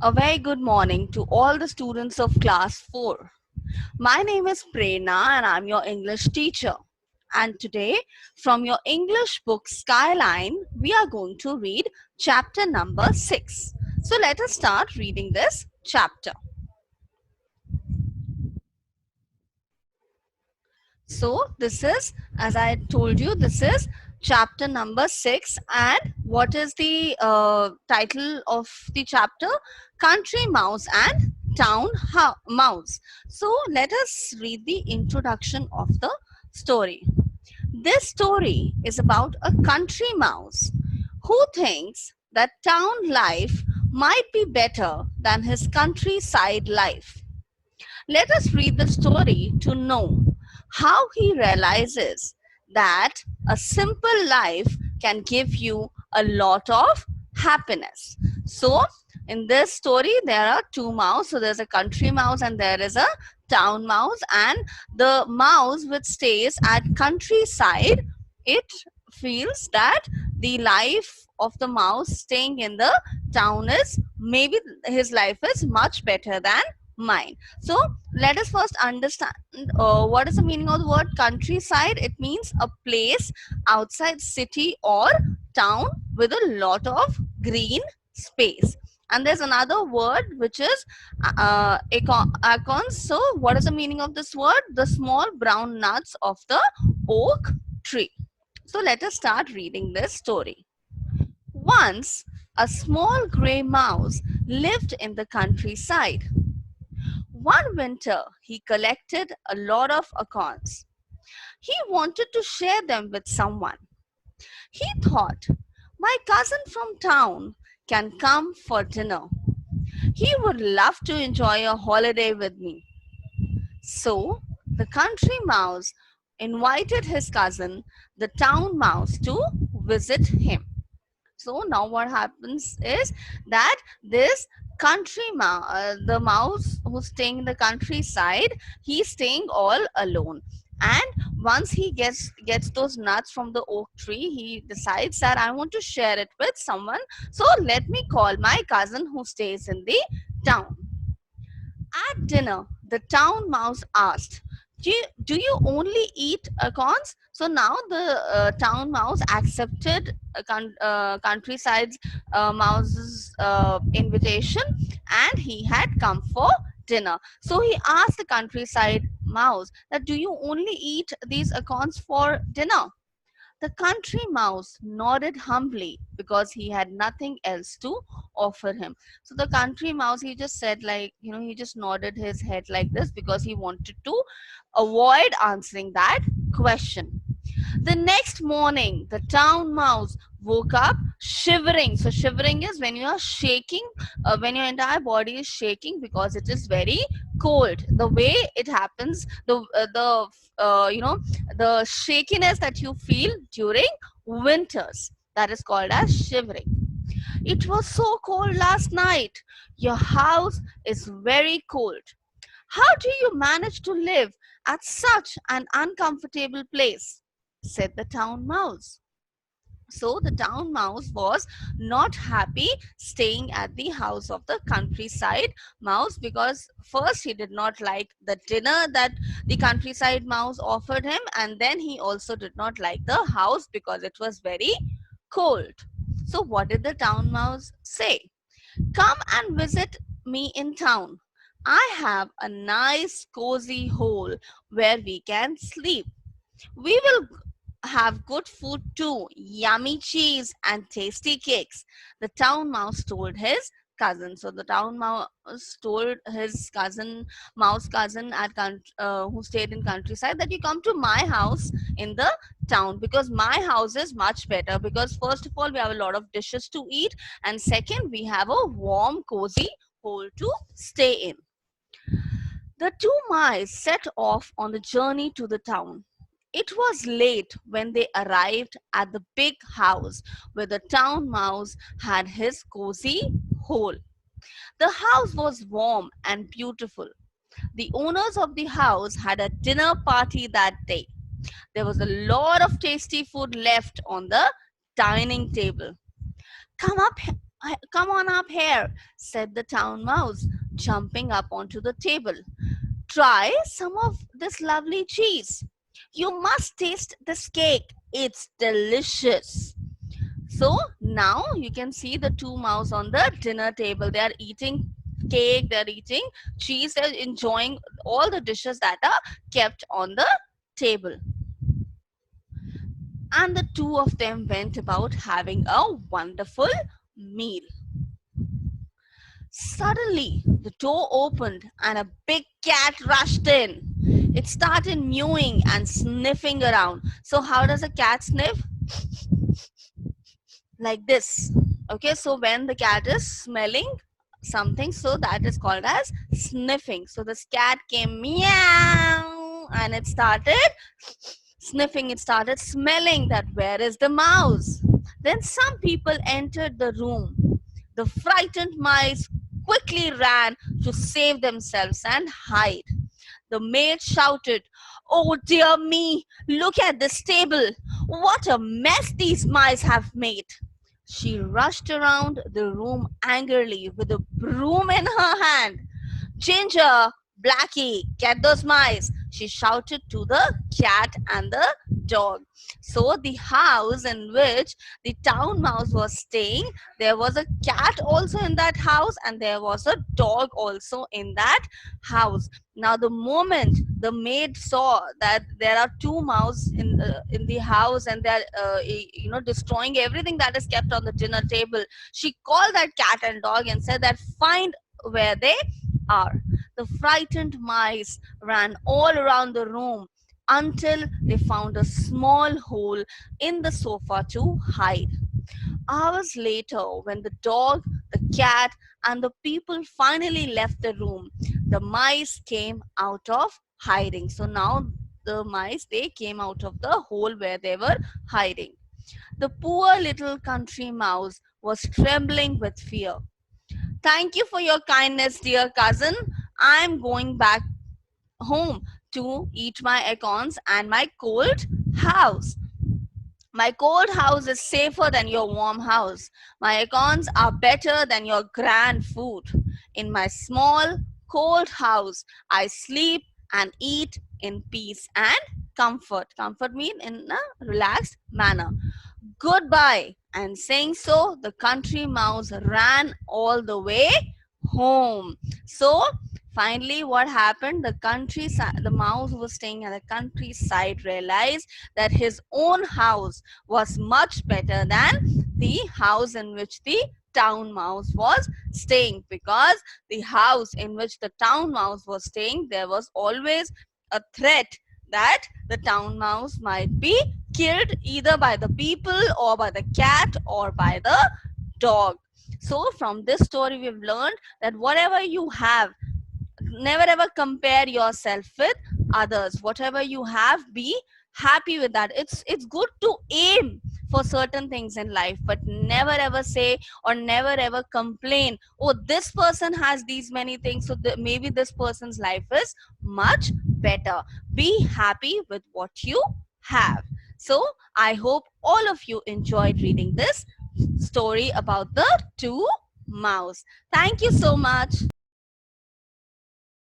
A very good morning to all the students of class 4. My name is Prerna and I'm your English teacher. And today, from your English book Skyline, we are going to read chapter number 6. So let us start reading this chapter. So this is, as I told you, this is chapter number 6. And what is the title of the chapter? Country Mouse and Town Mouse. So let us read the introduction of the story. This story is about a country mouse who thinks that town life might be better than his countryside life. Let us read the story to know how he realizes that a simple life can give you a lot of happiness. So, in this story, there are two mouse. So, there's a country mouse and there is a town mouse. And the mouse which stays at countryside, it feels that the life of the mouse staying in the town is maybe his life is much better than mine. So let us first understand what is the meaning of the word countryside. It means a place outside city or town with a lot of green space. And there's another word which is acorns. So what is the meaning of this word? The small brown nuts of the oak tree. So let us start reading this story. Once a small gray mouse lived in the countryside. One winter, he collected a lot of acorns. He wanted to share them with someone. He thought, my cousin from town can come for dinner. He would love to enjoy a holiday with me. So, the country mouse invited his cousin, the town mouse, to visit him. So now what happens is that this the mouse who's staying in the countryside, he's staying all alone. And once he gets those nuts from the oak tree, he decides that I want to share it with someone. So let me call my cousin who stays in the town. At dinner, the town mouse asked, do you only eat acorns? So now the town mouse accepted countryside's mouse's invitation, and he had come for dinner. So he asked the countryside mouse that do you only eat these acorns for dinner? The country mouse nodded humbly because he had nothing else to offer him. So the country mouse, he just said, like, he just nodded his head like this because he wanted to avoid answering that question. The next morning, the town mouse woke up shivering. So shivering is when you are shaking, when your entire body is shaking because it is very cold. The way it happens, the shakiness that you feel during winters, that is called as shivering. It was so cold last night. Your house is very cold. How do you manage to live at such an uncomfortable place? Said the town mouse. So the town mouse was not happy staying at the house of the countryside mouse because first he did not like the dinner that the countryside mouse offered him, and then he also did not like the house because it was very cold. So what did the town mouse say? Come and visit me in town. I have a nice cozy hole where we can sleep. We will have good food too, yummy cheese and tasty cakes, the town mouse told his cousin. So the town mouse told his mouse cousin who stayed in countryside, that you come to my house in the town because my house is much better, because first of all we have a lot of dishes to eat, and second we have a warm cozy hole to stay in. The two mice set off on the journey to the town. It was late when they arrived at the big house where the town mouse had his cozy hole. The house was warm and beautiful. The owners of the house had a dinner party that day. There was a lot of tasty food left on the dining table. Come up Come on up here, said the town mouse, jumping up onto the table. Try some of this lovely cheese. You must taste this cake. It's delicious. So now you can see the two mouse on the dinner table. They are eating cake, they're eating cheese, they're enjoying all the dishes that are kept on the table. And the two of them went about having a wonderful meal. Suddenly, the door opened and a big cat rushed in. It started mewing and sniffing around. So, how does a cat sniff? Like this. Okay, so when the cat is smelling something, so that is called as sniffing. So, this cat came meow and it started sniffing, it started smelling that where is the mouse. Then some people entered the room. The frightened mice quickly ran to save themselves and hide. The maid shouted, "Oh dear me, look at this table. What a mess these mice have made." She rushed around the room angrily with a broom in her hand. "Ginger, Blackie, get those mice," she shouted to the cat and the dog. So, the house in which the town mouse was staying, there was a cat also in that house, and there was a dog also in that house. Now, the moment the maid saw that there are two mouse in the house, and they're destroying everything that is kept on the dinner table, she called that cat and dog and said that find where they are. The frightened mice ran all around the room until they found a small hole in the sofa to hide. Hours later, when the dog, the cat, and the people finally left the room, the mice came out of hiding. So now the mice, they came out of the hole where they were hiding. The poor little country mouse was trembling with fear. "Thank you for your kindness, dear cousin. I'm going back home to eat my acorns and my cold house. My cold house is safer than your warm house. My acorns are better than your grand food. In my small, cold house, I sleep and eat in peace and comfort." Comfort means in a relaxed manner. "Goodbye." And saying so, the country mouse ran all the way home. So, finally, what happened? The mouse who was staying at the countryside realized that his own house was much better than the house in which the town mouse was staying, because the house in which the town mouse was staying, there was always a threat that the town mouse might be killed either by the people or by the cat or by the dog. So from this story we've learned that whatever you have, never ever compare yourself with others. Whatever you have, be happy with that. It's good to aim for certain things in life, but never ever say or never ever complain, "Oh, this person has these many things, so maybe this person's life is much better." Be happy with what you have. So I hope all of you enjoyed reading this story about the two mouse. Thank you so much.